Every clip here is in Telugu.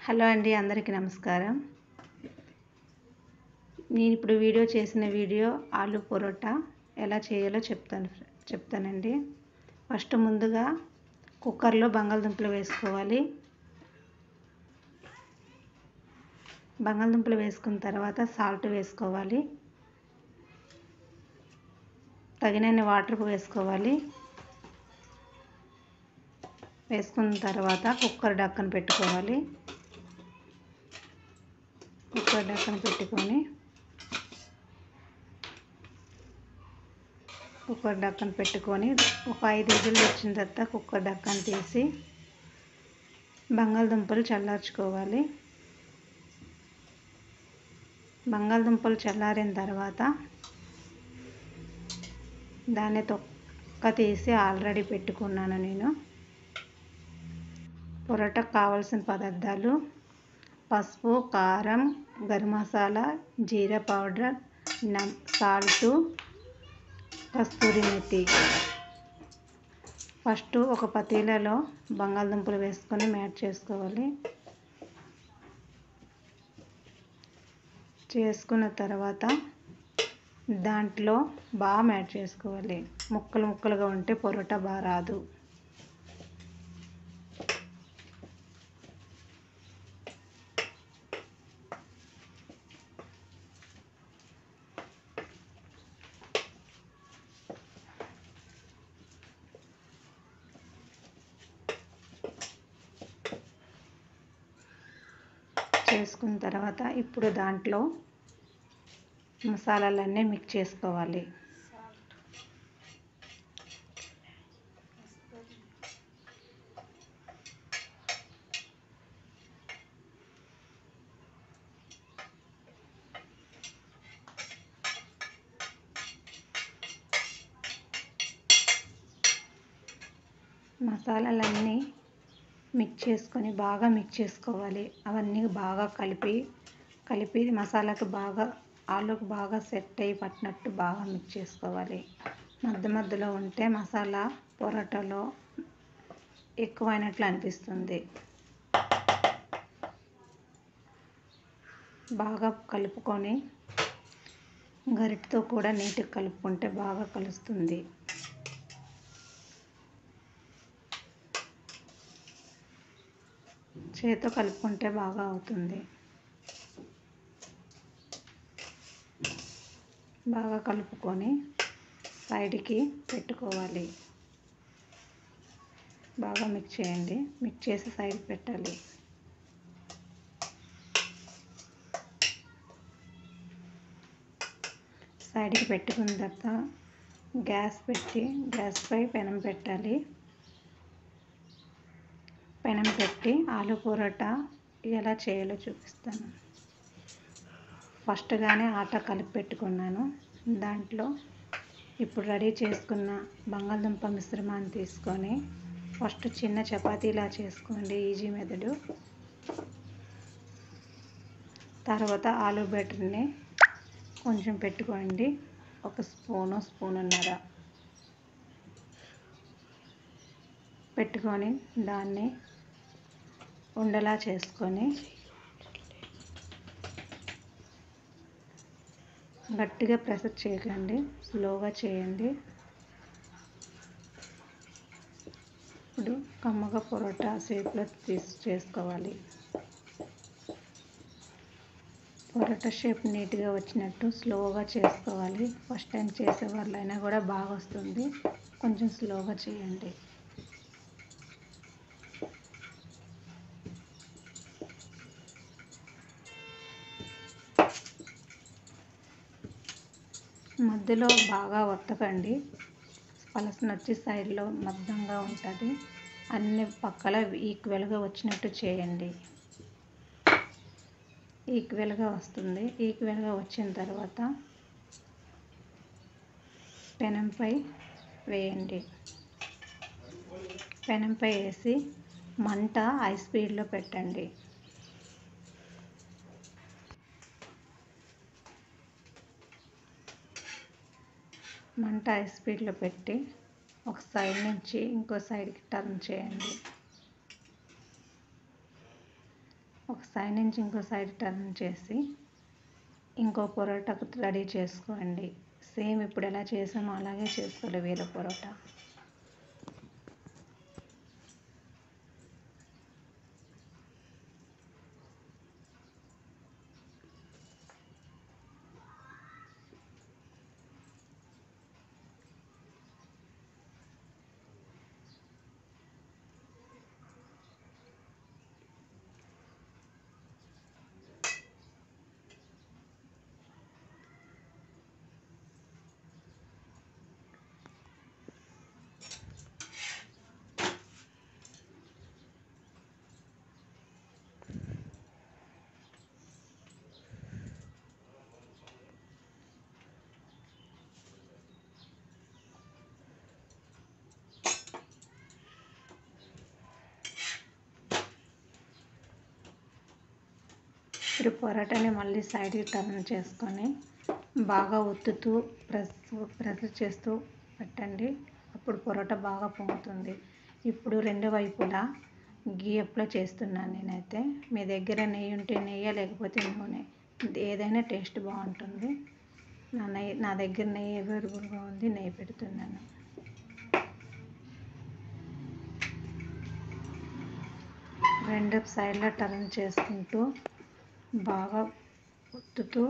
హలో అండి, అందరికీ నమస్కారం. నేను ఇప్పుడు చేసిన వీడియో ఆలు పరోటా ఎలా చేయాలో చెప్తానండి. ఫస్ట్ ముందుగా కుక్కర్లో బంగాళదుంపలు వేసుకోవాలి. బంగాళదుంపలు వేసుకున్న తర్వాత సాల్ట్ వేసుకోవాలి. తగినన్ని వాటర్ వేసుకోవాలి. వేసుకున్న తర్వాత కుక్కర్ ఢక్కన పెట్టుకోవాలి. కుక్కర్ ఢక్కన పెట్టుకొని ఒక 5 విజిల్లు వచ్చిన తర్వాత కుక్కర్ ఢక్కన తీసి బంగాళదుంపలు చల్లార్చుకోవాలి. బంగాళదుంపలు చల్లారిన తర్వాత దాన్ని తొక్క తీసి ఆల్రెడీ పెట్టుకున్నాను నేను. పొరోటాకు కావాల్సిన పదార్థాలు: పసుపు, కారం, గరం మసాలా, జీరా పౌడర్, సాల్టు, కస్తూరి మెతి. ఫస్ట్ ఒక పతీలలో బంగాళదుంపలు వేసుకొని మ్యాష్ చేసుకోవాలి. చేసుకున్న తర్వాత దాంట్లో బాగా మ్యాష్ చేసుకోవాలి. ముక్కలుగా ఉంటే పొరోటా బాగా రాదు. చేసుకున్న తర్వాత ఇప్పుడు దాంట్లో మసాలాలన్నీ మిక్స్ చేసుకోవాలి. మసాలాలన్నీ బాగా మిక్స్ చేసుకోవాలి. అవన్నీ బాగా కలిపి మసాలాకు ఆలుకు బాగా సెట్ అయ్యి పట్టినట్టు బాగా మిక్స్ చేసుకోవాలి. మధ్యలో ఉంటే మసాలా పొరోటాలో ఎక్కువైనట్లు అనిపిస్తుంది. బాగా కలుపుకొని గరిటెతో కూడా నీట్గా కలుపుకుంటే బాగా కలుస్తుంది. చేతితో కలుపుకుంటే బాగా అవుతుంది. బాగా కలుపుకొని సైడ్కి పెట్టుకోవాలి. బాగా మిక్స్ చేయండి. మిక్స్ చేసి సైడ్కి పెట్టాలి. సైడ్కి పెట్టుకున్న తర్వాత గ్యాస్పై పెనం పెట్టాలి. పెనం పెట్టి ఆలు పరోటా ఎలా చేయాలో చూపిస్తాను. ఫస్ట్గానే ఆటా కలిపి పెట్టుకున్నాను. దాంట్లో ఇప్పుడు రెడీ చేసుకున్న బంగాళదుంప మిశ్రమాన్ని తీసుకొని ఫస్ట్ చిన్న చపాతీలా చేసుకోండి, ఈజీ మెథడు. తర్వాత ఆలు బ్యాటర్ని కొంచెం పెట్టుకోండి, ఒక స్పూనున్నర పెట్టుకొని దాన్ని ఉండలా చేసుకొని గట్టిగా ప్రెస్ చేయకండి, స్లోగా చేయండి. ఇప్పుడు కమ్మగా పొరోటా షేప్లో చేసుకోవాలి. పొరోటా షేప్ నీట్గా వచ్చినట్టు స్లోగా చేసుకోవాలి. ఫస్ట్ టైం చేసే వాళ్ళైనా కూడా బాగా వస్తుంది. కొంచెం స్లోగా చేయండి. మధ్యలో బాగా ఒత్తకండి, పలసన వచ్చి సైడ్లో మద్దంగా ఉంటుంది. అన్ని పక్కల ఈక్వల్గా వచ్చినట్టు చేయండి. ఈక్వల్గా వస్తుంది. ఈక్వల్గా వచ్చిన తర్వాత పెనంపై వేయండి. పెనంపై వేసి మంట హై స్పీడ్లో పెట్టండి. మంట హై స్పీడ్లో పెట్టి ఒక సైడ్ నుంచి ఇంకో సైడ్కి టర్న్ చేయండి. ఒక సైడ్ నుంచి ఇంకో సైడ్ టర్న్ చేసి ఇంకో పొరోటాకు రెడీ చేసుకోండి. సేమ్ ఇప్పుడు ఎలా చేసామో అలాగే చేసుకోవాలి వేరే పొరోటా. ఇప్పుడు పొరాటాని మళ్ళీ సైడ్కి టర్న్ చేసుకొని బాగా ఒత్తుతూ ప్రెస్ చేస్తూ పెట్టండి. అప్పుడు పొరోటా బాగా పొంగుతుంది. ఇప్పుడు రెండు వైపులా గీ అప్లై చేస్తున్నాను నేనైతే. మీ దగ్గర నెయ్యి ఉంటే నెయ్యి, లేకపోతే నూనె, ఏదైనా టేస్ట్ బాగుంటుంది. నా దగ్గర నెయ్యి అవైలబుల్గా ఉంది, నెయ్యి పెడుతున్నాను. రెండు సైడ్ల టర్న్ చేసుకుంటూ బాగా ఒత్తుతూ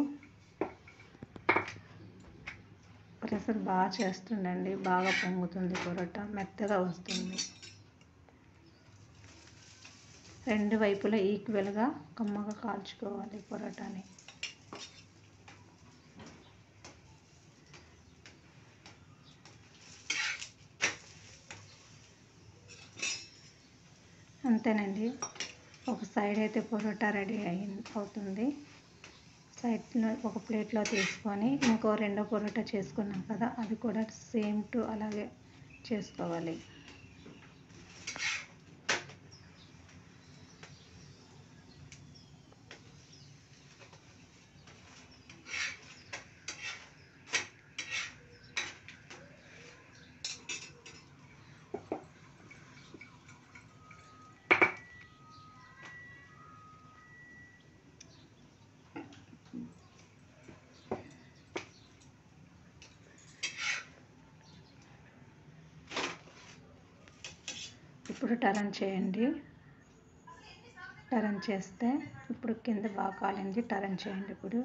ప్రెషర్ బాగా చేస్తుండండి. బాగా పొంగుతుంది, పొరోటా మెత్తగా వస్తుంది. రెండు వైపులా ఈక్వల్గా కమ్మగా కాల్చుకోవాలి పొరోటాని. అంతేనండి. ఒక సైడ్ అయితే పొరోటా రెడీ అవుతుంది. సైడ్లో ఒక ప్లేట్లో తీసుకొని ఇంకో రెండో పొరోటా చేసుకున్నాం కదా, అది కూడా సేమ్ టు అలాగే చేసుకోవాలి. ఇప్పుడు టర్న్ చేయండి. టర్న్ చేస్తే ఇప్పుడు కింద బాగా కాలింది. టర్న్ చేయండి. ఇప్పుడు